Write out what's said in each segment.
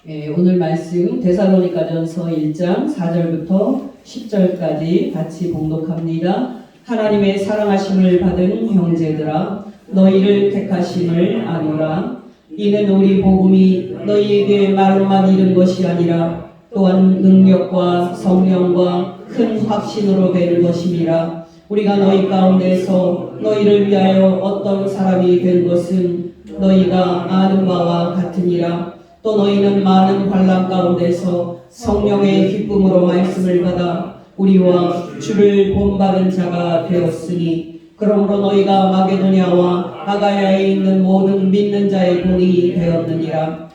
오늘 말씀 데살로니가전서 1장 4절부터 10절까지 같이 봉독합니다. 하나님의 사랑하심을 받은 형제들아, 너희를 택하심을 아노라. 이는 우리 복음이 너희에게 말로만 이른 것이 아니라 또한 능력과 성령과 큰 확신으로 된 것임이라. 우리가 너희 가운데서 너희를 위하여 어떤 사람이 된 것은 너희가 아는 바와 같으니라. 또 너희는 많은 환난 가운데서 성령의 기쁨으로 말씀을 받아 우리와 주를 본받은 자가 되었으니, 그러므로 너희가 마게도냐와 아가야에 있는 모든 믿는 자의 본이 되었느니라.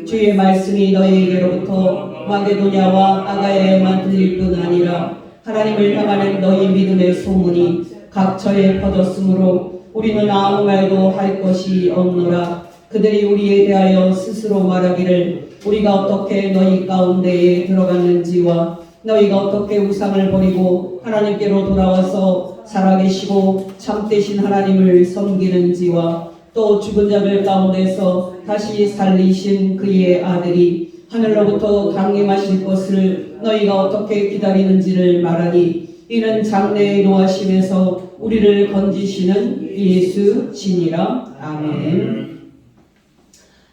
주의 말씀이 너희에게로부터 마게도냐와 아가야에만 들릴 뿐 아니라 하나님을 향하는 너희 믿음의 소문이 각처에 퍼졌으므로 우리는 아무 말도 할 것이 없노라. 그들이 우리에 대하여 스스로 말하기를 우리가 어떻게 너희 가운데에 들어갔는지와 너희가 어떻게 우상을 버리고 하나님께로 돌아와서 살아계시고 참되신 하나님을 섬기는지와 또 죽은 자들 가운데서 다시 살리신 그의 아들이 하늘로부터 강림하실 것을 너희가 어떻게 기다리는지를 말하니, 이는 장래의 노하심에서 우리를 건지시는 예수 진이라. 아멘.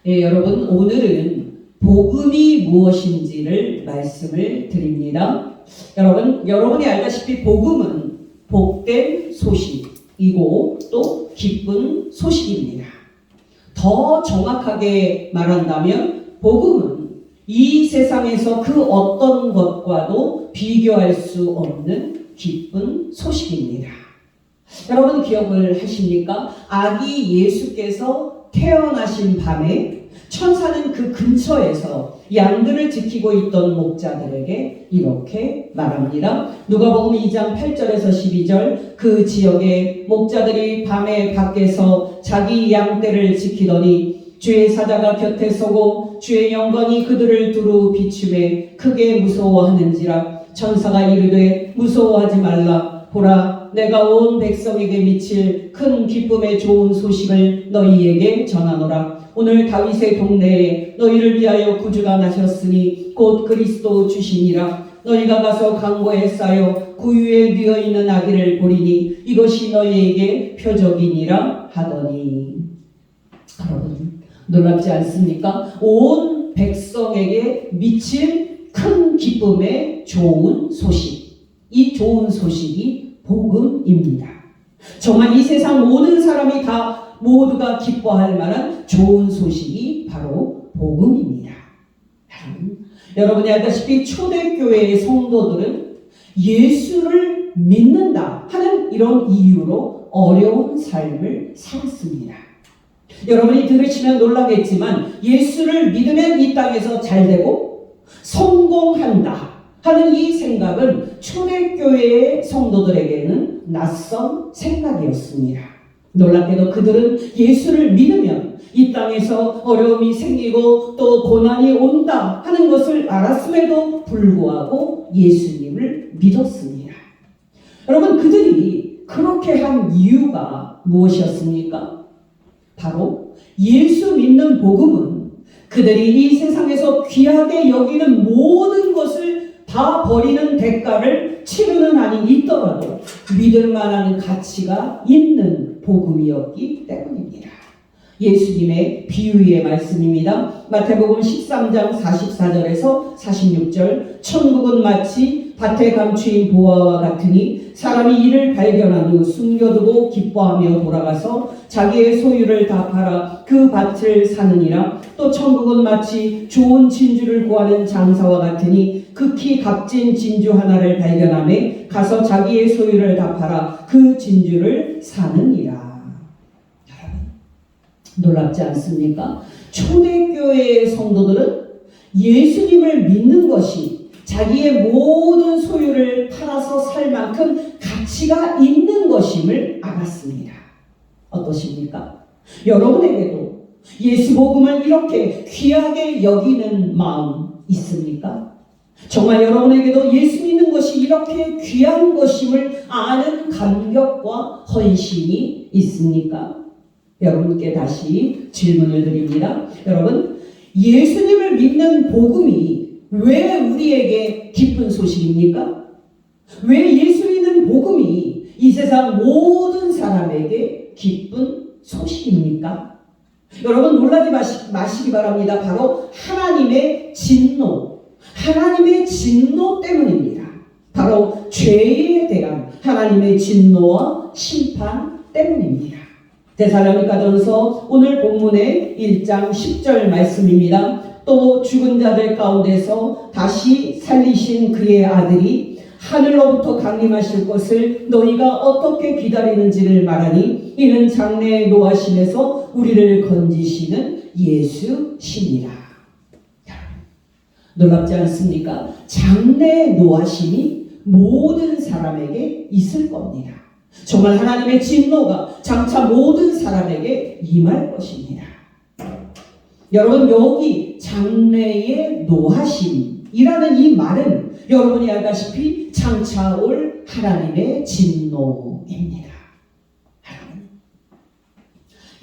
여러분, 오늘은 복음이 무엇인지를 말씀을 드립니다. 여러분이 알다시피 복음은 복된 소식이고 또 기쁜 소식입니다. 더 정확하게 말한다면 복음은 이 세상에서 그 어떤 것과도 비교할 수 없는 기쁜 소식입니다. 여러분 기억을 하십니까? 아기 예수께서 태어나신 밤에 천사는 그 근처에서 양들을 지키고 있던 목자들에게 이렇게 말합니다. 누가복음 2장 8절에서 12절, 그 지역의 목자들이 밤에 밖에서 자기 양떼를 지키더니 주의 사자가 곁에 서고 주의 영광이 그들을 두루 비추매 크게 무서워하는지라. 천사가 이르되 무서워하지 말라. 보라, 내가 온 백성에게 미칠 큰 기쁨의 좋은 소식을 너희에게 전하노라. 오늘 다윗의 동네에 너희를 위하여 구주가 나셨으니 곧 그리스도 주시니라. 너희가 가서 강고에 쌓여 구유에 누워있는 아기를 보리니 이것이 너희에게 표적이니라 하더니. 여러분 놀랍지 않습니까? 온 백성에게 미칠 큰 기쁨의 좋은 소식, 이 좋은 소식이 복음입니다. 정말 이 세상 모든 사람이 다 모두가 기뻐할 만한 좋은 소식이 바로 복음입니다. 여러분이 알다시피 초대교회의 성도들은 예수를 믿는다 하는 이런 이유로 어려운 삶을 살았습니다. 여러분이 들으시면 놀라겠지만 예수를 믿으면 이 땅에서 잘되고 성공한다 하는 이 생각은 초대교회의 성도들에게는 낯선 생각이었습니다. 놀랍게도 그들은 예수를 믿으면 이 땅에서 어려움이 생기고 또 고난이 온다 하는 것을 알았음에도 불구하고 예수님을 믿었습니다. 여러분, 그들이 그렇게 한 이유가 무엇이었습니까? 바로 예수 믿는 복음은 그들이 이 세상에서 귀하게 여기는 모든 것을 다 버리는 대가를 치르는 한이 있더라도 믿을 만한 가치가 있는 복음이었기 때문입니다. 예수님의 비유의 말씀입니다. 마태복음 13장 44절에서 46절, 천국은 마치 밭에 감추인 보화와 같으니 사람이 이를 발견한 후 숨겨두고 기뻐하며 돌아가서 자기의 소유를 다 팔아 그 밭을 사느니라. 또 천국은 마치 좋은 진주를 구하는 장사와 같으니 극히 값진 진주 하나를 발견하매 가서 자기의 소유를 다 팔아 그 진주를 사느니라. 놀랍지 않습니까? 초대교회의 성도들은 예수님을 믿는 것이 자기의 모든 소유를 팔아서 살 만큼 가치가 있는 것임을 알았습니다. 어떠십니까? 여러분에게도 예수 복음을 이렇게 귀하게 여기는 마음 있습니까? 정말 여러분에게도 예수 믿는 것이 이렇게 귀한 것임을 아는 감격과 헌신이 있습니까? 여러분께 다시 질문을 드립니다. 여러분, 예수님을 믿는 복음이 왜 우리에게 기쁜 소식입니까? 왜 예수 믿는 복음이 이 세상 모든 사람에게 기쁜 소식입니까? 여러분 놀라지 마시기 바랍니다. 바로 하나님의 진노 때문입니다. 바로 죄에 대한 하나님의 진노와 심판 때문입니다. 데살로니가전서 오늘 본문의 1장 10절 말씀입니다. 또 죽은 자들 가운데서 다시 살리신 그의 아들이 하늘로부터 강림하실 것을 너희가 어떻게 기다리는지를 말하니 이는 장래의 노하심에서 우리를 건지시는 예수시니라. 놀랍지 않습니까? 장래의 노하심이 모든 사람에게 있을 겁니다. 정말 하나님의 진노가 장차 모든 사람에게 임할 것입니다. 여러분 여기 장래의 노하심이라는 이 말은 여러분이 알다시피 장차 올 하나님의 진노입니다.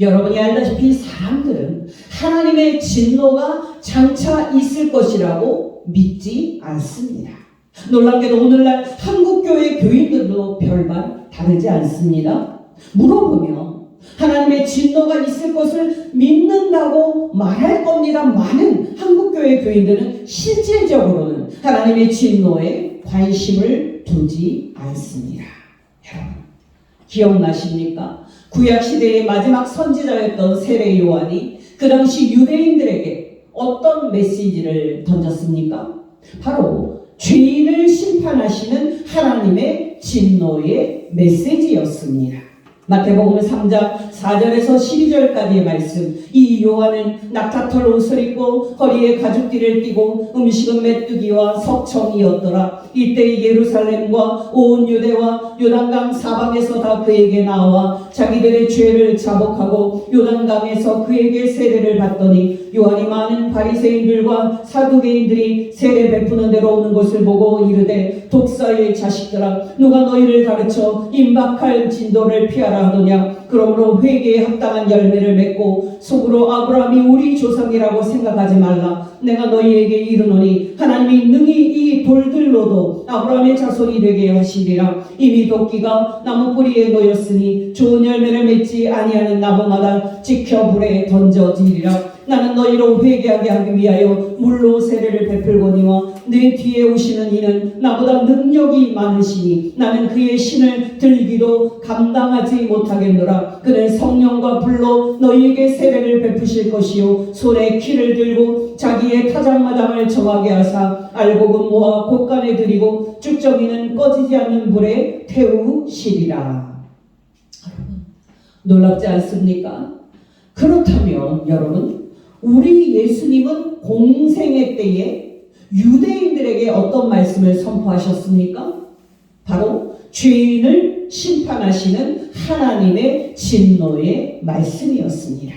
여러분이 알다시피 사람들은 하나님의 진노가 장차 있을 것이라고 믿지 않습니다. 놀랍게도 오늘날 한국교회 교인들도 별반 다르지 않습니다. 물어보면 하나님의 진노가 있을 것을 믿는다고 말할 겁니다. 많은 한국교회 교인들은 실질적으로는 하나님의 진노에 관심을 두지 않습니다. 여러분 기억나십니까? 구약시대의 마지막 선지자였던 세례 요한이 그 당시 유대인들에게 어떤 메시지를 던졌습니까? 바로 죄인을 심판하시는 하나님의 진노의 메시지였습니다. 마태복음 3장 4절에서 12절까지의 말씀. 이 요한은 낙타털 옷을 입고 허리에 가죽띠를 띠고 음식은 메뚜기와 석청이었더라. 이때 예루살렘과 온 유대와 요단강 사방에서 다 그에게 나와 자기들의 죄를 자복하고 요단강에서 그에게 세례를 받더니 요한이 많은 바리새인들과 사두개인들이 세례 베푸는 데로 오는 것을 보고 이르되 독사의 자식들아 누가 너희를 가르쳐 임박할 진도를 피하라 하더냐. 그러므로 회개에 합당한 열매를 맺고 속으로 아브라함이 우리 조상이라고 생각하지 말라. 내가 너희에게 이르노니 하나님이 능히 이 돌들로도 아브라함의 자손이 되게 하시리라. 이미 도끼가 나무 뿌리에 놓였으니 좋은 열매를 맺지 아니하는 나무마다 지켜 불에 던져지리라. 나는 너희로 회개하게 하기 위하여 물로 세례를 베풀거니와 내 뒤에 오시는 이는 나보다 능력이 많으시니 나는 그의 신을 들기도 감당하지 못하겠노라. 그는 성령과 불로 너희에게 세례를 베푸실 것이요 손에 키를 들고 자기의 타작마당을 정하게 하사 알곡은 모아 곳간에 들이고 쭉정이는 꺼지지 않는 불에 태우시리라. 놀랍지 않습니까? 그렇다면 여러분 우리 예수님은 공생애 때에 유대인들에게 어떤 말씀을 선포하셨습니까? 바로 죄인을 심판하시는 하나님의 진노의 말씀이었습니다.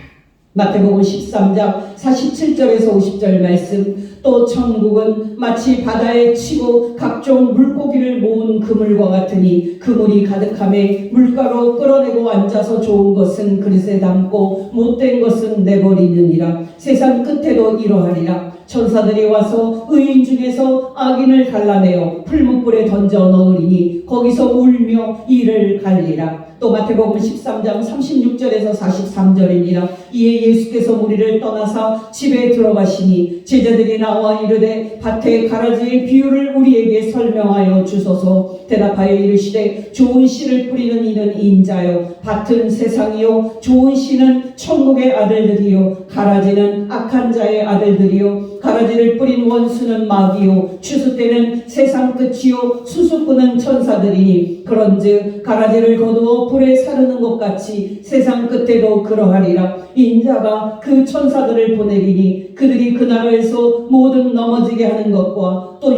마태복음 13장 47절에서 50절 말씀. 또 천국은 마치 바다에 치고 각종 물고기를 모은 그물과 같으니 그물이 가득함에 물가로 끌어내고 앉아서 좋은 것은 그릇에 담고 못된 것은 내버리느니라. 세상 끝에도 이러하리라. 천사들이 와서 의인 중에서 악인을 갈라내어 풀무불에 던져 넣으리니 거기서 울며 이를 갈리라. 또 마태복음 13장 36절에서 43절입니다. 이에 예수께서 무리를 떠나사 집에 들어가시니 제자들이 나와 이르되 밭에 가라지의 비유를 우리에게 설명하여 주소서. 대답하여 이르시되 좋은 씨를 뿌리는 이는 인자요 밭은 세상이요 좋은 씨는 천국의 아들들이요 가라지는 악한 자의 아들들이요 가라지를 뿌린 원수는 마귀요 추수 때는 세상 끝이요 수수꾼은 천사들이니 그런즉 가라지를 거두어 불에 사르는 것 같이 세상 끝에도 그러하리라. 인자가 그 천사들을 보내리니 그들이 그 나라에서 모든 넘어지게 하는 것과 또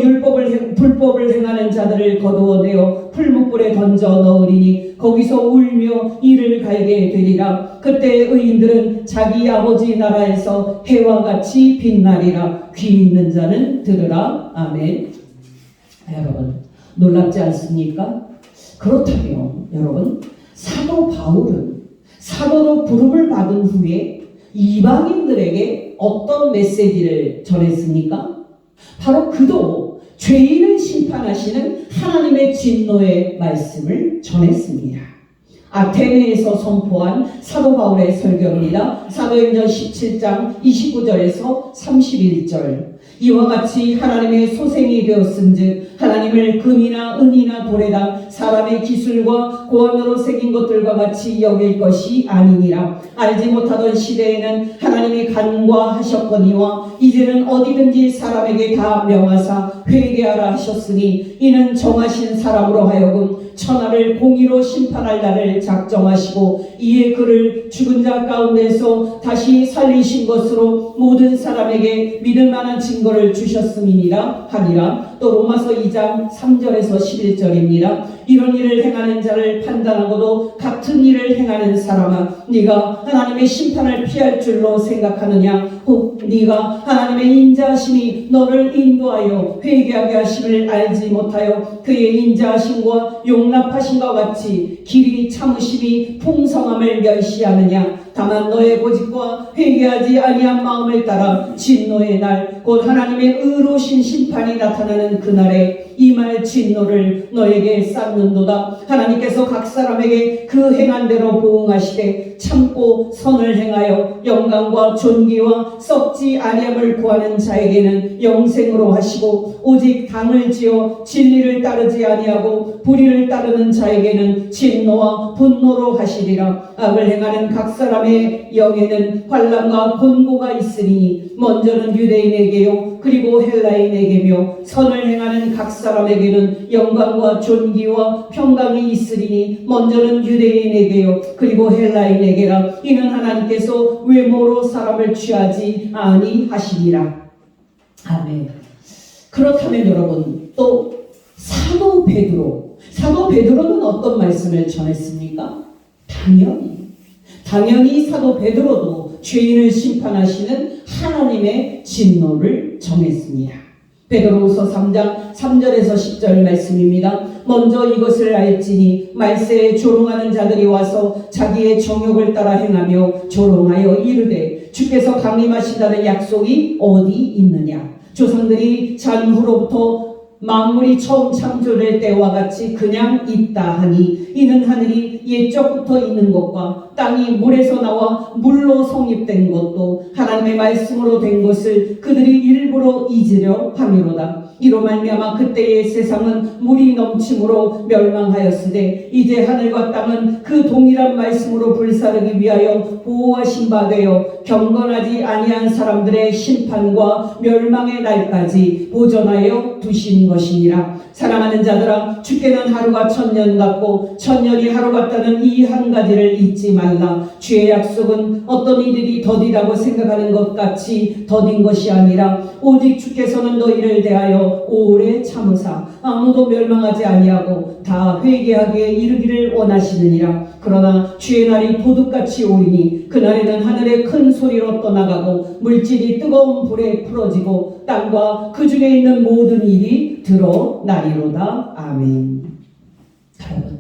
불법을 행하는 자들을 거두어내어 풀무불에 던져 넣으리니 거기서 울며 이를 갈게 되리라. 그때 의인들은 자기 아버지 나라에서 해와 같이 빛나리라. 귀 있는 자는 들으라. 아멘. 여러분 놀랍지 않습니까? 그렇다면 여러분 사도 바울은 사도로 부름을 받은 후에 이방인들에게 어떤 메시지를 전했습니까? 바로 그도 죄인을 심판하시는 하나님의 진노의 말씀을 전했습니다. 아테네에서 선포한 사도 바울의 설교입니다. 사도행전 17장 29절에서 31절. 이와 같이 하나님의 소생이 되었은즉 하나님을 금이나 은이나 돌에다 사람의 기술과 고안으로 새긴 것들과 같이 여길 것이 아니니라. 알지 못하던 시대에는 하나님이 간과하셨거니와 이제는 어디든지 사람에게 다 명하사 회개하라 하셨으니 이는 정하신 사람으로 하여금 천하를 공의로 심판할 날을 작정하시고 이에 그를 죽은 자 가운데서 다시 살리신 것으로 모든 사람에게 믿을 만한 증거를 주셨음이니라 하니라. 또 로마서 2장 3절에서 11절입니다. 이런 일을 행하는 자를 판단하고도 같은 일을 행하는 사람아, 네가 하나님의 심판을 피할 줄로 생각하느냐? 혹 네가 하나님의 인자하심이 너를 인도하여 회개하게 하심을 알지 못하여 그의 인자하심과 용납하심과 같이 길이 참으심이 풍성함을 멸시하느냐? 다만 너의 고집과 회개하지 아니한 마음을 따라 진노의 날 곧 하나님의 의로우신 심판이 나타나는 그날에 임할 진노를 너에게 쌓는도다. 하나님께서 각 사람에게 그 행한 대로 보응하시되 참고 선을 행하여 영광과 존귀와 썩지 아니함을 구하는 자에게는 영생으로 하시고 오직 당을 지어 진리를 따르지 아니하고 불의를 따르는 자에게는 진노와 분노로 하시리라. 악을 행하는 각 사람의 영에는 환난과 곤고가 있으니 먼저는 유대인에게요 그리고 헬라인에게며 선을 행하는 각 사람에게는 영광과 존귀와 평강이 있으리니 먼저는 유대인에게요 그리고 헬라인에게라. 이는 하나님께서 외모로 사람을 취하지 아니하시니라. 아멘. 그렇다면 여러분, 또 사도 베드로는 어떤 말씀을 전했습니까? 당연히 사도 베드로도 죄인을 심판하시는 하나님의 진노를 정했습니다. 베드로후서 3장 3절에서 10절 말씀입니다. 먼저 이것을 알지니 말세에 조롱하는 자들이 와서 자기의 정욕을 따라 행하며 조롱하여 이르되 주께서 강림하신다는 약속이 어디 있느냐? 조상들이 잔후로부터 만물이 처음 창조될 때와 같이 그냥 있다 하니 이는 하늘이 옛적부터 있는 것과 땅이 물에서 나와 물로 성립된 것도 하나님의 말씀으로 된 것을 그들이 일부러 잊으려 함이로다. 이로 말미암아 그때의 세상은 물이 넘침으로 멸망하였으되 이제 하늘과 땅은 그 동일한 말씀으로 불사르기 위하여 보호하신 바 되어 경건하지 아니한 사람들의 심판과 멸망의 날까지 보존하여 두신 것이니라. 사랑하는 자들아, 주께는 하루가 천년 같고 천년이 하루 같다는 이 한 가지를 잊지 말라. 주의 약속은 어떤 이들이 더디라고 생각하는 것 같이 더딘 것이 아니라 오직 주께서는 너희를 대하여 오래 참으사 아무도 멸망하지 아니하고 다 회개하기에 이르기를 원하시느니라. 그러나 주의 날이 도둑같이 오리니 그날에는 하늘의 큰 소리로 떠나가고 물질이 뜨거운 불에 풀어지고 땅과 그 중에 있는 모든 일이 드러나리로다. 아멘. 여러분,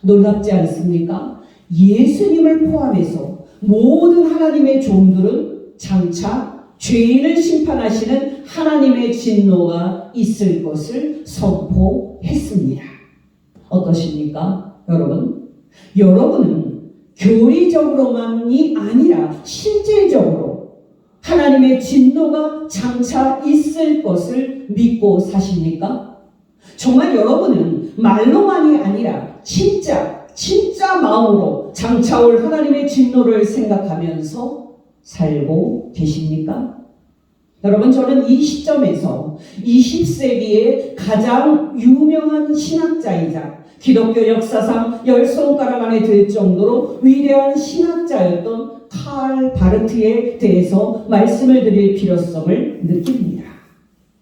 놀랍지 않습니까? 예수님을 포함해서 모든 하나님의 종들은 장차 죄인을 심판하시는 하나님의 진노가 있을 것을 선포했습니다. 어떠십니까? 여러분은 교리적으로만이 아니라 실제적으로 하나님의 진노가 장차 있을 것을 믿고 사십니까? 정말 여러분은 말로만이 아니라 진짜 마음으로 장차 올 하나님의 진노를 생각하면서 살고 계십니까? 여러분, 저는 이 시점에서 20세기의 가장 유명한 신학자이자 기독교 역사상 10손가락 안에 들 정도로 위대한 신학자였던 칼 바르트에 대해서 말씀을 드릴 필요성을 느낍니다.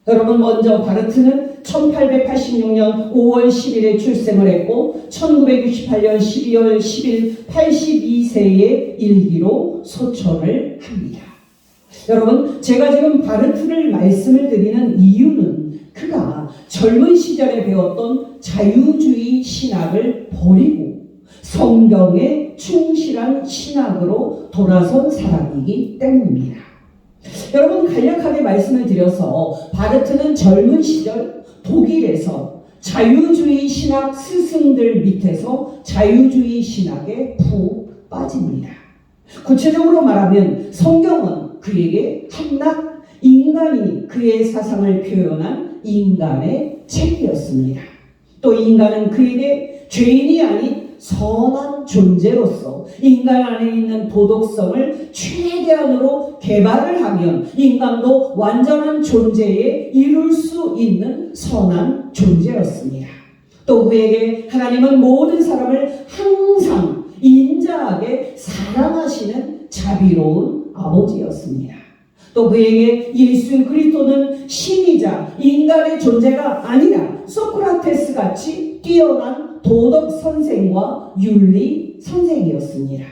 여러분, 먼저 바르트는 1886년 5월 10일에 출생을 했고 1968년 12월 10일 82세의 일기로 소천을 합니다. 여러분, 제가 지금 바르트를 말씀을 드리는 이유는 그가 젊은 시절에 배웠던 자유주의 신학을 버리고 성경에 충실한 신학으로 돌아선 사람이기 때문입니다. 여러분, 간략하게 말씀을 드려서 바르트는 젊은 시절 독일에서 자유주의 신학 스승들 밑에서 자유주의 신학에 푹 빠집니다. 구체적으로 말하면 성경은 그에게 한낱 인간이 그의 사상을 표현한 인간의 책이었습니다. 또 인간은 그에게 죄인이 아닌 선한 존재로서 인간 안에 있는 도덕성을 최대한으로 개발을 하면 인간도 완전한 존재에 이룰 수 있는 선한 존재였습니다. 또 그에게 하나님은 모든 사람을 항상 인자하게 사랑하시는 자비로운 아버지였습니다. 또 그에게 예수 그리스도는 신이자 인간의 존재가 아니라 소크라테스 같이 뛰어난 도덕 선생과 윤리 선생이었습니다.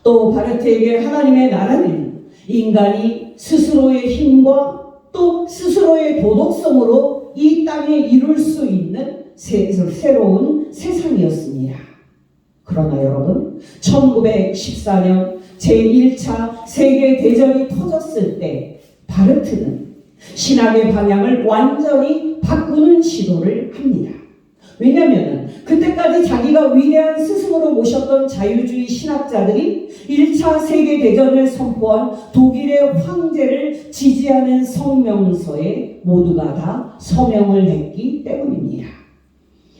또 바르트에게 하나님의 나라는 인간이 스스로의 힘과 또 스스로의 도덕성으로 이 땅에 이룰 수 있는 새로운 세상이었습니다. 그러나 여러분, 1914년 제1차 세계대전이 터졌을 때 바르트는 신학의 방향을 완전히 바꾸는 시도를 합니다. 왜냐하면 그때까지 자기가 위대한 스승으로 모셨던 자유주의 신학자들이 1차 세계대전을 선포한 독일의 황제를 지지하는 성명서에 모두가 다 서명을 했기 때문입니다.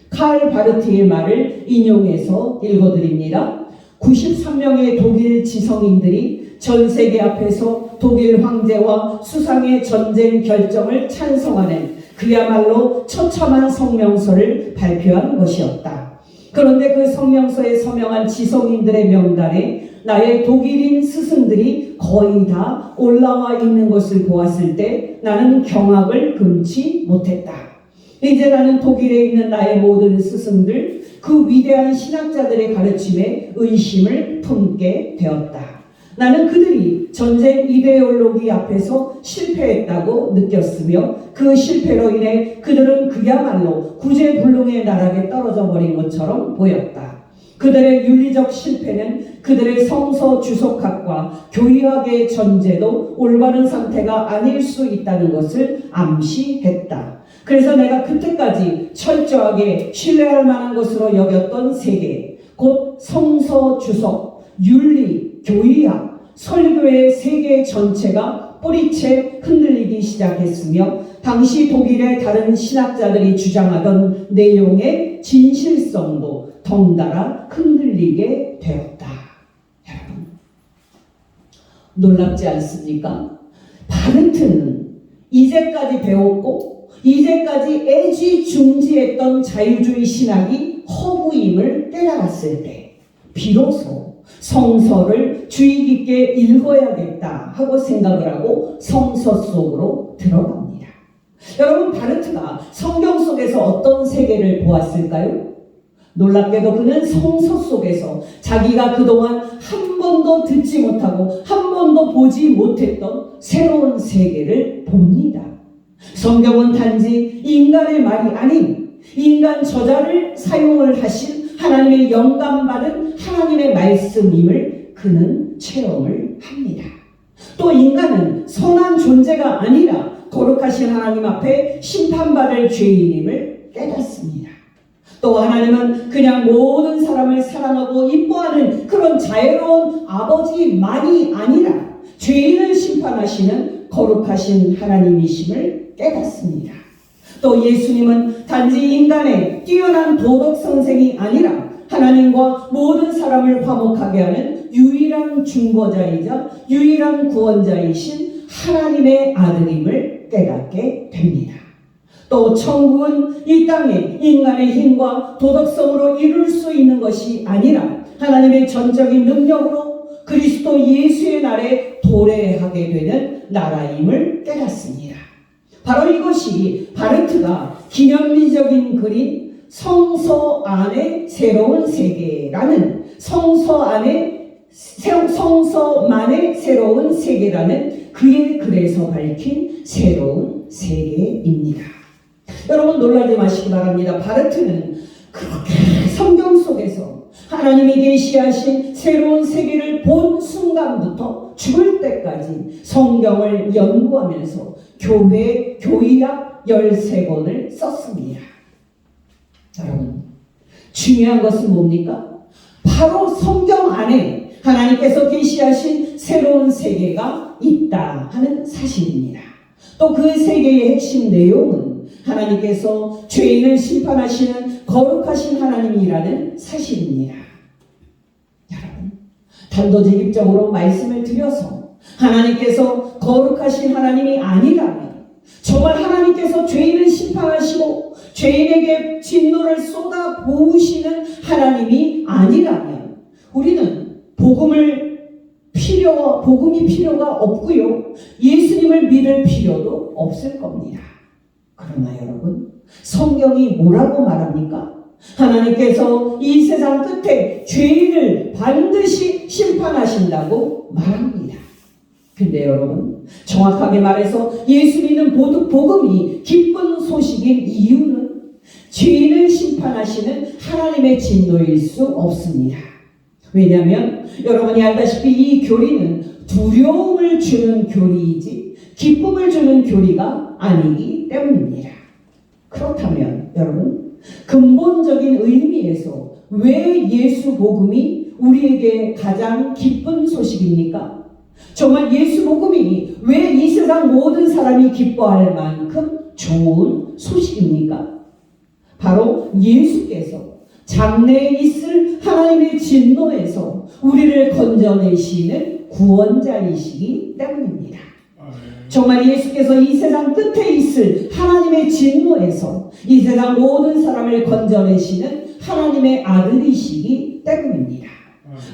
칼 바르트의 말을 인용해서 읽어드립니다. 93명의 독일 지성인들이 전 세계 앞에서 독일 황제와 수상의 전쟁 결정을 찬성하는 그야말로 처참한 성명서를 발표한 것이었다. 그런데 그 성명서에 서명한 지성인들의 명단에 나의 독일인 스승들이 거의 다 올라와 있는 것을 보았을 때 나는 경악을 금치 못했다. 이제 나는 독일에 있는 나의 모든 스승들, 그 위대한 신학자들의 가르침에 의심을 품게 되었다. 나는 그들이 전쟁 이데올로기 앞에서 실패했다고 느꼈으며 그 실패로 인해 그들은 그야말로 구제불능의 나락에 떨어져 버린 것처럼 보였다. 그들의 윤리적 실패는 그들의 성서 주석학과 교의학의 전제도 올바른 상태가 아닐 수 있다는 것을 암시했다. 그래서 내가 그때까지 철저하게 신뢰할 만한 것으로 여겼던 세계, 곧 성서 주석, 윤리, 교의학, 설교의 세계 전체가 뿌리채 흔들리기 시작했으며 당시 독일의 다른 신학자들이 주장하던 내용의 진실성도 덩달아 흔들리게 되었다. 여러분, 놀랍지 않습니까? 바르트는 이제까지 배웠고 이제까지 애지중지했던 자유주의 신학이 허구임을 깨달았을 때 비로소 성서를 주의 깊게 읽어야겠다 하고 생각을 하고 성서 속으로 들어갑니다. 여러분, 바르트가 성경 속에서 어떤 세계를 보았을까요? 놀랍게도 그는 성서 속에서 자기가 그동안 한 번도 듣지 못하고 한 번도 보지 못했던 새로운 세계를 봅니다. 성경은 단지 인간의 말이 아닌 인간 저자를 사용을 하신 하나님의 영감받은 하나님의 말씀임을 그는 체험을 합니다. 또 인간은 선한 존재가 아니라 거룩하신 하나님 앞에 심판받을 죄인임을 깨닫습니다. 또 하나님은 그냥 모든 사람을 사랑하고 이뻐하는 그런 자애로운 아버지만이 아니라 죄인을 심판하시는 거룩하신 하나님이심을 깨닫습니다. 또 예수님은 단지 인간의 뛰어난 도덕 선생이 아니라 하나님과 모든 사람을 화목하게 하는 유일한 중보자이자 유일한 구원자이신 하나님의 아들임을 깨닫게 됩니다. 또 천국은 이 땅에 인간의 힘과 도덕성으로 이룰 수 있는 것이 아니라 하나님의 전적인 능력으로 그리스도 예수의 날에 도래하게 되는 나라임을 깨닫습니다. 바로 이것이 바르트가 기념비적인 글인 성서 안의 새로운 세계라는 성서만의 새로운 세계라는 그의 글에서 밝힌 새로운 세계입니다. 여러분, 놀라지 마시기 바랍니다. 바르트는 그렇게 성경 속에서 하나님이 계시하신 새로운 세계를 본 순간부터 죽을 때까지 성경을 연구하면서 교회 교의학 13권을 썼습니다. 여러분, 중요한 것은 뭡니까? 바로 성경 안에 하나님께서 계시하신 새로운 세계가 있다 하는 사실입니다. 또 그 세계의 핵심 내용은 하나님께서 죄인을 심판하시는 거룩하신 하나님이라는 사실입니다. 여러분, 단도직입적으로 말씀을 드려서 하나님께서 거룩하신 하나님이 아니라면, 정말 하나님께서 죄인을 심판하시고 죄인에게 진노를 쏟아 부으시는 하나님이 아니라면 우리는 복음이 필요가 없고요, 예수님을 믿을 필요도 없을 겁니다. 그러나 여러분, 성경이 뭐라고 말합니까? 하나님께서 이 세상 끝에 죄인을 반드시 심판하신다고 말합니다. 근데 여러분, 정확하게 말해서 예수 믿는 복음이 기쁜 소식인 이유는 죄인을 심판하시는 하나님의 진노일 수 없습니다. 왜냐하면 여러분이 알다시피 이 교리는 두려움을 주는 교리이지 기쁨을 주는 교리가 아니기 때문입니다. 그렇다면 여러분, 근본적인 의미에서 왜 예수 복음이 우리에게 가장 기쁜 소식입니까? 정말 예수 복음이 왜 이 세상 모든 사람이 기뻐할 만큼 좋은 소식입니까? 바로 예수께서 장래에 있을 하나님의 진노에서 우리를 건져내시는 구원자이시기 때문입니다. 정말 예수께서 이 세상 끝에 있을 하나님의 진노에서 이 세상 모든 사람을 건져내시는 하나님의 아들이시기 때문입니다.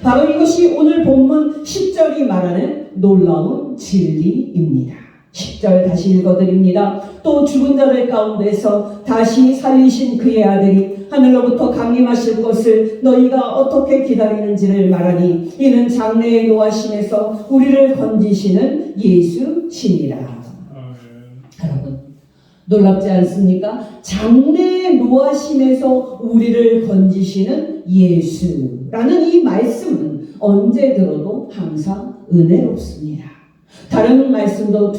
바로 이것이 오늘 본문 10절이 말하는 놀라운 진리입니다. 10절 다시 읽어드립니다. 또 죽은 자들 가운데서 다시 살리신 그의 아들이 하늘로부터 강림하실 것을 너희가 어떻게 기다리는지를 말하니 이는 장래의 노하심에서 우리를 건지시는 예수시니라. 여러분, 놀랍지 않습니까? 장래의 노하심에서 우리를 건지시는 예수라는 이 말씀은 언제 들어도 항상 은혜롭습니다. 다른 말씀도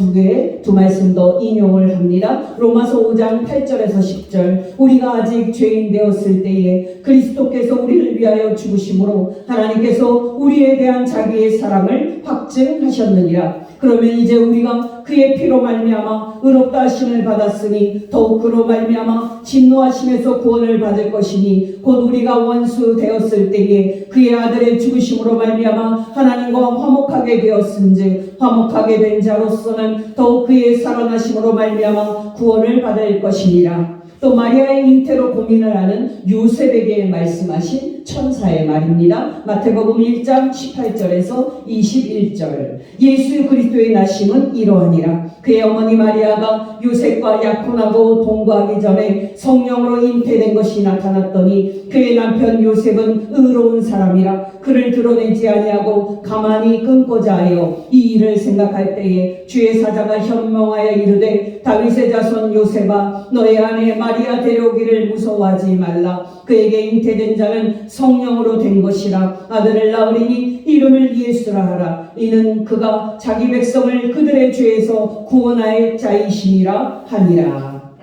두 말씀 더 인용을 합니다. 로마서 5장 8절에서 10절. 우리가 아직 죄인 되었을 때에 그리스도께서 우리를 위하여 죽으심으로 하나님께서 우리에 대한 자기의 사랑을 확증하셨느니라. 그러면 이제 우리가 그의 피로 말미암아 의롭다 하심을 받았으니 더욱 그로 말미암아 진노하심에서 구원을 받을 것이니 곧 우리가 원수 되었을 때에 그의 아들의 죽으심으로 말미암아 하나님과 화목하게 되었은즉 화목하게 된 자로서는 더욱 그의 살아나심으로 말미암아 구원을 받을 것이니라. 또 마리아의 잉태로 고민을 하는 요셉에게 말씀하신 천사의 말입니다. 마태복음 1장 18절에서 21절. 예수 그리스도의 나심은 이러하니라. 그의 어머니 마리아가 요셉과 약혼하고 동거하기 전에 성령으로 잉태된 것이 나타났더니 그의 남편 요셉은 의로운 사람이라 그를 드러내지 아니하고 가만히 끊고자 하여 이 일을 생각할 때에 주의 사자가 현명하여 이르되 다윗의 자손 요셉아 너의 아내 마리아 데려오기를 무서워하지 말라. 그에게 잉태된 자는 성령으로 된 것이라. 아들을 낳으리니 이름을 예수라 하라. 이는 그가 자기 백성을 그들의 죄에서 구원할 자이시니라 하니라.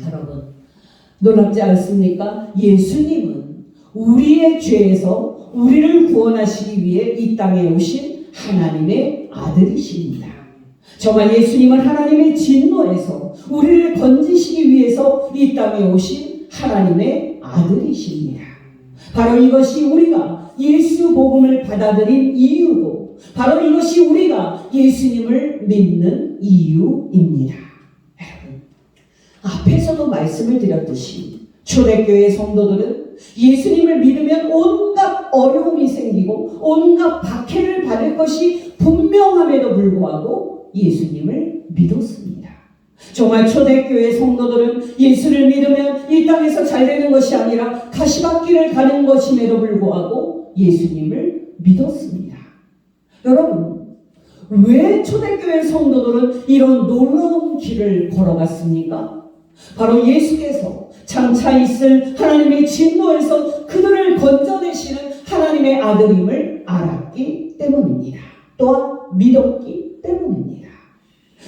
여러분, 놀랍지 않습니까? 예수님은 우리의 죄에서 우리를 구원하시기 위해 이 땅에 오신 하나님의 아들이십니다. 정말 예수님은 하나님의 진노에서 우리를 건지시기 위해서 이 땅에 오신 하나님의 아들이십니다. 바로 이것이 우리가 예수 복음을 받아들인 이유고 바로 이것이 우리가 예수님을 믿는 이유입니다. 여러분, 앞에서도 말씀을 드렸듯이 초대교회 성도들은 예수님을 믿으면 온갖 어려움이 생기고 온갖 박해를 받을 것이 분명함에도 불구하고 예수님을 믿었습니다. 정말 초대교회 성도들은 예수를 믿으면 이 땅에서 잘 되는 것이 아니라 가시밭길을 가는 것임에도 불구하고 예수님을 믿었습니다. 여러분, 왜 초대교회 성도들은 이런 놀라운 길을 걸어갔습니까? 바로 예수께서 장차 있을 하나님의 진노에서 그들을 건져내시는 하나님의 아들임을 알았기 때문입니다. 또한 믿었기 때문입니다.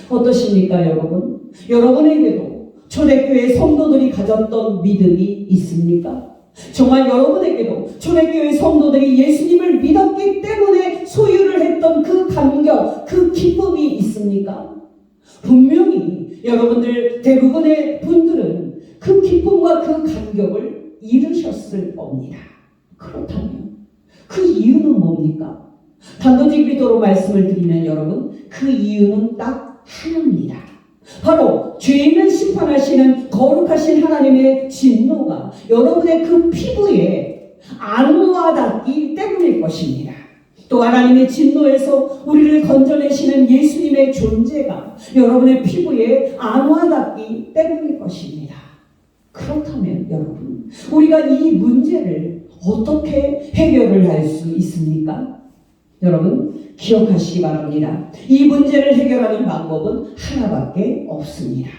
어떠십니까, 여러분? 여러분에게도 초대교회 성도들이 가졌던 믿음이 있습니까? 정말 여러분에게도 초대교회 성도들이 예수님을 믿었기 때문에 소유를 했던 그 감격, 그 기쁨이 있습니까? 분명히 여러분들 대부분의 분들은 그 기쁨과 그 감격을 잃으셨을 겁니다. 그렇다면 그 이유는 뭡니까? 단도직입적으로 말씀을 드리면 여러분, 그 이유는 딱 하나입니다. 바로 죄인을 심판하시는 거룩하신 하나님의 진노가 여러분의 그 피부에 안 와닿기 때문일 것입니다. 또 하나님의 진노에서 우리를 건져내시는 예수님의 존재가 여러분의 피부에 안 와닿기 때문일 것입니다. 그렇다면 여러분, 우리가 이 문제를 어떻게 해결을 할 수 있습니까? 여러분, 기억하시기 바랍니다. 이 문제를 해결하는 방법은 하나밖에 없습니다.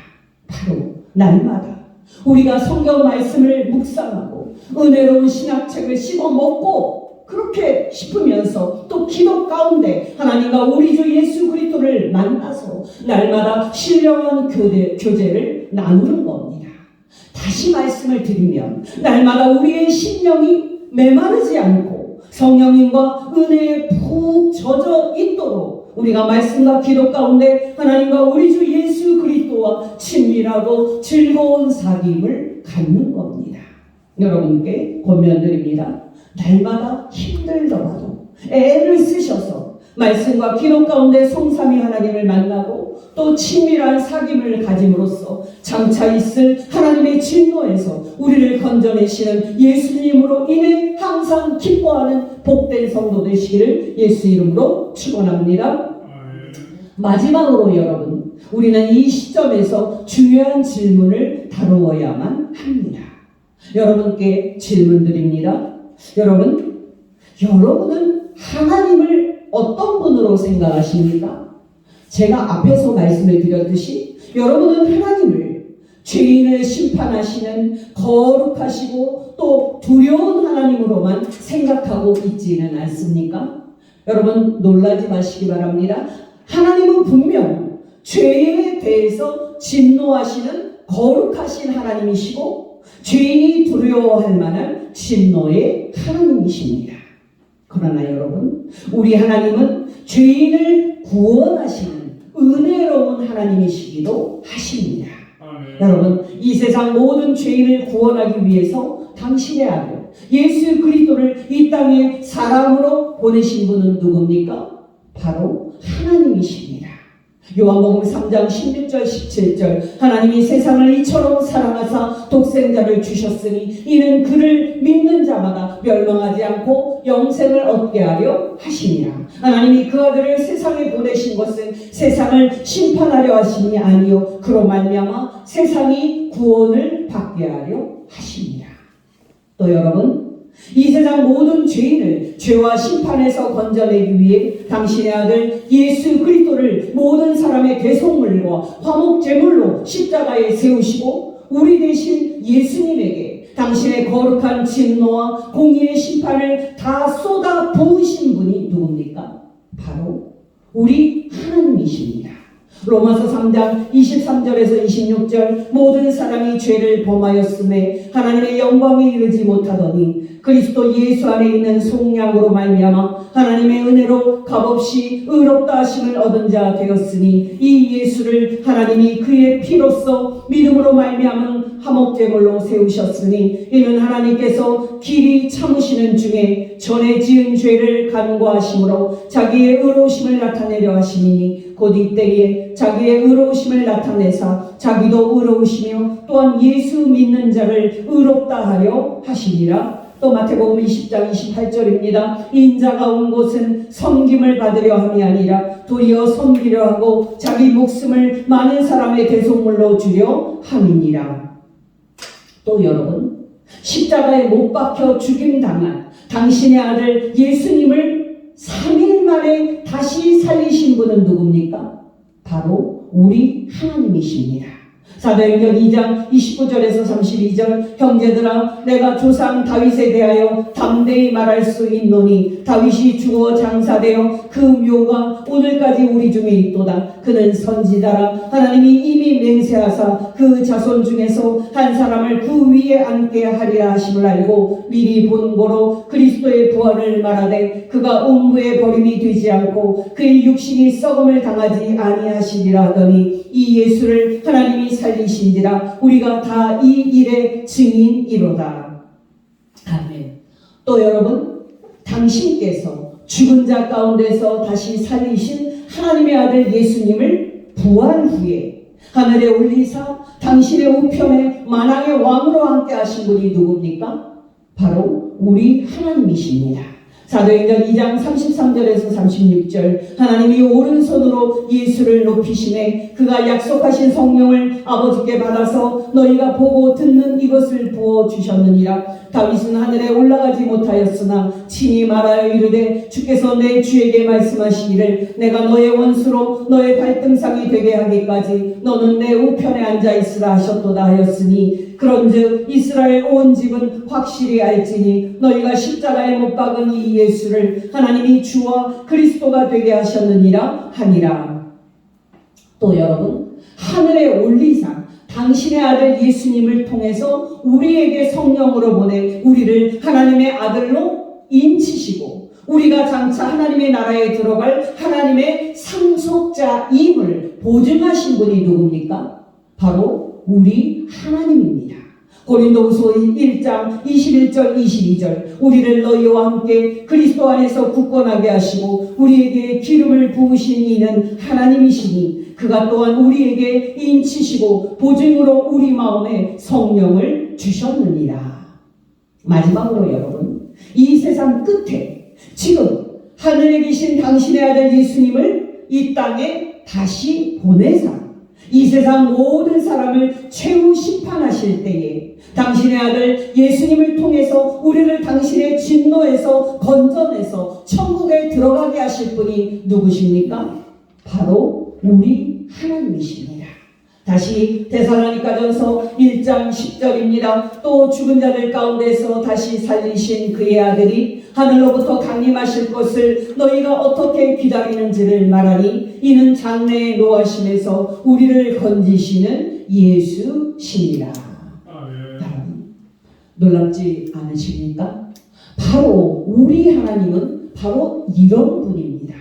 바로 날마다 우리가 성경 말씀을 묵상하고 은혜로운 신학책을 씹어 먹고 그렇게 싶으면서 또 기도 가운데 하나님과 우리 주 예수 그리스도를 만나서 날마다 신령한 교제를 나누는 겁니다. 다시 말씀을 드리면 날마다 우리의 심령이 메마르지 않고 성령님과 은혜에 푹 젖어 있도록 우리가 말씀과 기도 가운데 하나님과 우리 주 예수 그리스도와 친밀하고 즐거운 사귐을 갖는 겁니다. 여러분께 권면드립니다. 날마다 힘들더라도 애를 쓰셔서 말씀과 기도 가운데 성삼위 하나님을 만나고 또 친밀한 사귐을 가짐으로써 장차 있을 하나님의 진노에서 우리를 건져내시는 예수님으로 인해 항상 기뻐하는 복된 성도 되시기를 예수 이름으로 축원합니다. 마지막으로 여러분, 우리는 이 시점에서 중요한 질문을 다루어야만 합니다. 여러분께 질문 드립니다. 여러분은 하나님을 어떤 분으로 생각하십니까? 제가 앞에서 말씀을 드렸듯이 여러분은 하나님을 죄인을 심판하시는 거룩하시고 또 두려운 하나님으로만 생각하고 있지는 않습니까? 여러분, 놀라지 마시기 바랍니다. 하나님은 분명 죄에 대해서 진노하시는 거룩하신 하나님이시고 죄인이 두려워할 만한 진노의 하나님이십니다. 그러나 여러분, 우리 하나님은 죄인을 구원하시는 은혜로운 하나님이시기도 하십니다. 여러분, 이 세상 모든 죄인을 구원하기 위해서 당신의 아들 예수 그리스도를 이 땅에 사람으로 보내신 분은 누굽니까? 바로 하나님이십니다. 요한복음 3장 16절 17절 하나님이 세상을 이처럼 사랑하사 독생자를 주셨으니 이는 그를 믿는 자마다 멸망하지 않고 영생을 얻게 하려 하시니라. 하나님이 그 아들을 세상에 보내신 것은 세상을 심판하려 하심이 아니요 그로 말미암아 세상이 구원을 받게 하려 하십니다. 또 여러분, 이 세상 모든 죄인을 죄와 심판에서 건져내기 위해 당신의 아들 예수 그리스도를 모든 사람의 대속물과 화목제물로 십자가에 세우시고 우리 대신 예수님에게 당신의 거룩한 진노와 공의의 심판을 다 쏟아 부으신 분이 누굽니까? 바로 우리 하나님이십니다. 로마서 3장 23절에서 26절 모든 사람이 죄를 범하였음에 하나님의 영광에 이르지 못하더니 그리스도 예수 안에 있는 속량으로 말미암아 하나님의 은혜로 값없이 의롭다 하심을 얻은 자 되었으니 이 예수를 하나님이 그의 피로써 믿음으로 말미암은 화목제물로 세우셨으니 이는 하나님께서 길이 참으시는 중에 전에 지은 죄를 간구하심으로 자기의 의로우심을 나타내려 하심이니 곧 이때에 자기의 의로우심을 나타내사 자기도 의로우시며 또한 예수 믿는 자를 의롭다 하려 하시니라. 또 마태복음 20장 28절입니다. 인자가 온 곳은 섬김을 받으려 함이 아니라 도리어 섬기려 하고 자기 목숨을 많은 사람의 대속물로 주려 함이니라. 또 여러분, 십자가에 못 박혀 죽임당한 당신의 아들 예수님을 3일 만에 다시 살리신 분은 누굽니까? 바로 우리 하나님이십니다. 사도행전 2장 29절에서 32절 형제들아 내가 조상 다윗에 대하여 담대히 말할 수 있노니 다윗이 죽어 장사되어 그 묘가 오늘까지 우리 중에 있도다. 그는 선지자라 하나님이 이미 맹세하사 그 자손 중에서 한 사람을 그 위에 앉게 하리라 하심을 알고 미리 본 고로 그리스도의 부활을 말하되 그가 음부에 버림이 되지 않고 그의 육신이 썩음을 당하지 아니하시리라 하더니 이 예수를 하나님이 살리신지라 우리가 다 이 일의 증인이로다. 아멘. 또 여러분, 당신께서 죽은 자 가운데서 다시 살리신 하나님의 아들 예수님을 부활 후에 하늘에 올리사 당신의 우편에 만왕의 왕으로 함께 하신 분이 누굽니까? 바로 우리 하나님이십니다. 사도행전 2장 33절에서 36절 하나님이 오른손으로 예수를 높이시매 그가 약속하신 성령을 아버지께 받아서 너희가 보고 듣는 이것을 부어주셨느니라. 다윗은 하늘에 올라가지 못하였으나 친히 말하여 이르되 주께서 내 주에게 말씀하시기를 내가 너의 원수로 너의 발등상이 되게 하기까지 너는 내 우편에 앉아있으라 하셨도다 하였으니 그런즉 이스라엘 온 집은 확실히 알지니 너희가 십자가에 못 박은 이 예수를 하나님이 주와 그리스도가 되게 하셨느니라 하니라. 또 여러분, 하늘에 올리사 당신의 아들 예수님을 통해서 우리에게 성령으로 보내 우리를 하나님의 아들로 인치시고 우리가 장차 하나님의 나라에 들어갈 하나님의 상속자임을 보증하신 분이 누굽니까? 바로 우리 하나님입니다. 고린도후서 1장 21절 22절 우리를 너희와 함께 그리스도 안에서 굳건하게 하시고 우리에게 기름을 부으신 이는 하나님이시니 그가 또한 우리에게 인치시고 보증으로 우리 마음에 성령을 주셨느니라. 마지막으로 여러분, 이 세상 끝에 지금 하늘에 계신 당신의 아들 예수님을 이 땅에 다시 보내사 이 세상 모든 사람을 최후 심판하실 때에 당신의 아들 예수님을 통해서 우리를 당신의 진노에서 건져내서 천국에 들어가게 하실 분이 누구십니까? 바로 우리 하나님이십니다. 다시 데살로니가전서 1장 10절입니다. 또 죽은 자들 가운데서 다시 살리신 그의 아들이 하늘로부터 강림하실 것을 너희가 어떻게 기다리는지를 말하니 이는 장래의 노하심에서 우리를 건지시는 예수시니라. 여러분, 놀랍지 않으십니까? 바로 우리 하나님은 바로 이런 분입니다.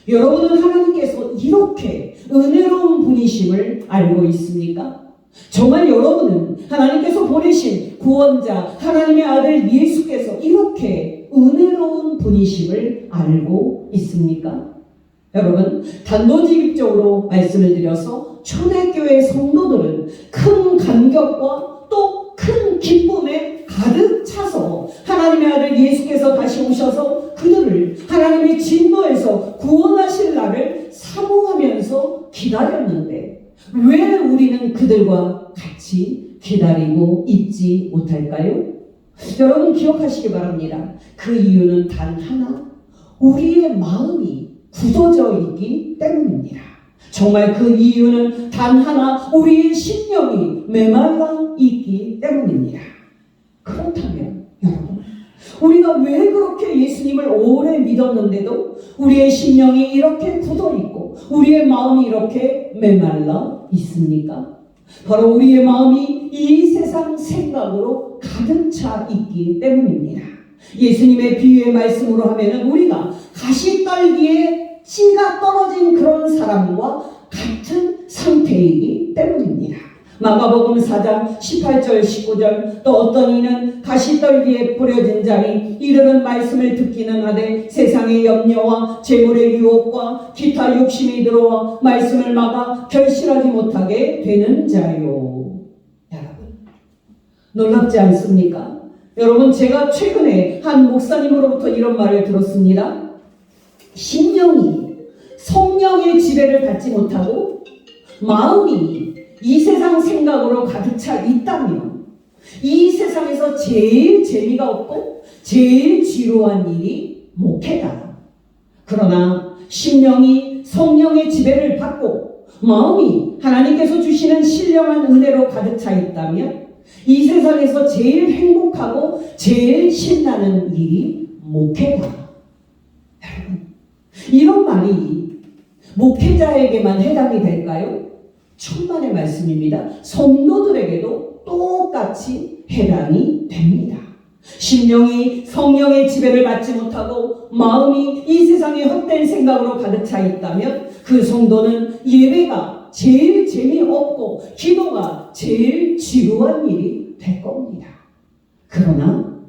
여러분은 하나님께서 이렇게 은혜로운 분이심을 알고 있습니까? 정말 여러분은 하나님께서 보내신 구원자 하나님의 아들 예수께서 이렇게 은혜로운 분이심을 알고 있습니까? 여러분, 단도직입적으로 말씀을 드려서 초대교회 성도들은 큰 감격과 또 큰 기쁨에 가득 차서 하나님의 아들 예수께서 다시 오셔서 그들을 하나님의 진노에서 구원하실 날을 사모하면서 기다렸는데 왜 우리는 그들과 같이 기다리고 있지 못할까요? 여러분 기억하시기 바랍니다. 그 이유는 단 하나, 우리의 마음이 굳어져 있기 때문입니다. 정말 그 이유는 단 하나, 우리의 심령이 메말라 있기 때문입니다. 그렇다면 여러분, 우리가 왜 그렇게 예수님을 오래 믿었는데도 우리의 심령이 이렇게 굳어있고 우리의 마음이 이렇게 메말라 있습니까? 바로 우리의 마음이 이 세상 생각으로 가득 차 있기 때문입니다. 예수님의 비유의 말씀으로 하면은 우리가 가시떨기에 씨가 떨어진 그런 사람과 같은 상태이기 때문입니다. 마가복음 4장 18절 19절 또 어떤 이는 가시떨기에 뿌려진 자니 이르는 말씀을 듣기는 하되 세상의 염려와 재물의 유혹과 기타 욕심이 들어와 말씀을 막아 결실하지 못하게 되는 자요. 여러분, 놀랍지 않습니까? 여러분, 제가 최근에 한 목사님으로부터 이런 말을 들었습니다. 심령이 성령의 지배를 받지 못하고 마음이 이 세상 생각으로 가득 차 있다면 이 세상에서 제일 재미가 없고 제일 지루한 일이 목회다. 그러나 심령이 성령의 지배를 받고 마음이 하나님께서 주시는 신령한 은혜로 가득 차 있다면 이 세상에서 제일 행복하고 제일 신나는 일이 목회다. 여러분, 이런 말이 목회자에게만 해당이 될까요? 천만의 말씀입니다. 성도들에게도 똑같이 해당이 됩니다. 심령이 성령의 지배를 받지 못하고 마음이 이 세상의 헛된 생각으로 가득 차 있다면 그 성도는 예배가 제일 재미없고 기도가 제일 지루한 일이 될 겁니다. 그러나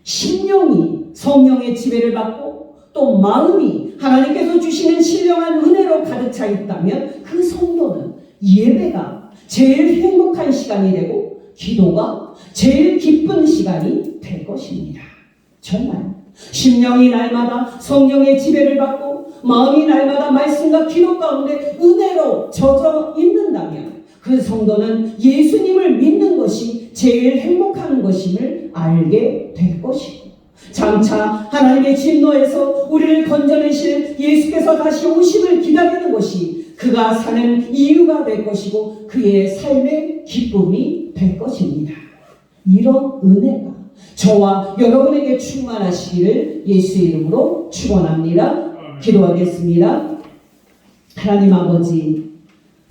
심령이 성령의 지배를 받고 또 마음이 하나님께서 주시는 신령한 은혜로 가득 차 있다면 그 성도는 예배가 제일 행복한 시간이 되고 기도가 제일 기쁜 시간이 될 것입니다. 정말 심령이 날마다 성령의 지배를 받고 마음이 날마다 말씀과 기도 가운데 은혜로 젖어 있는다면 그 성도는 예수님을 믿는 것이 제일 행복한 것임을 알게 될 것이고 장차 하나님의 진노에서 우리를 건져내실 예수께서 다시 오심을 기다리는 것이 그가 사는 이유가 될 것이고 그의 삶의 기쁨이 될 것입니다. 이런 은혜가 저와 여러분에게 충만하시기를 예수의 이름으로 축원합니다. 기도하겠습니다. 하나님 아버지,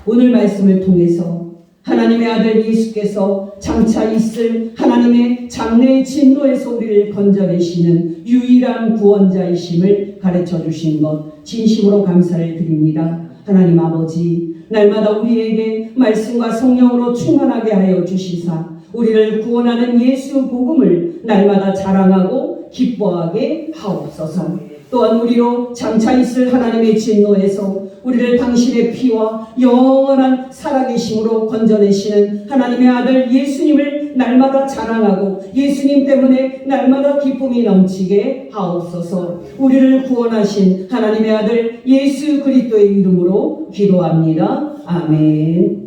오늘 말씀을 통해서 하나님의 아들 예수께서 장차 있을 하나님의 장래의 진노에서 우리를 건져내시는 유일한 구원자이심을 가르쳐 주신 것 진심으로 감사를 드립니다. 하나님 아버지, 날마다 우리에게 말씀과 성령으로 충만하게 하여 주시사 우리를 구원하는 예수 복음을 날마다 자랑하고 기뻐하게 하옵소서. 또한 우리로 장차 있을 하나님의 진노에서 우리를 당신의 피와 영원한 살아계심으로 건져내시는 하나님의 아들 예수님을 날마다 자랑하고 예수님 때문에 날마다 기쁨이 넘치게 하옵소서. 우리를 구원하신 하나님의 아들 예수 그리스도의 이름으로 기도합니다. 아멘.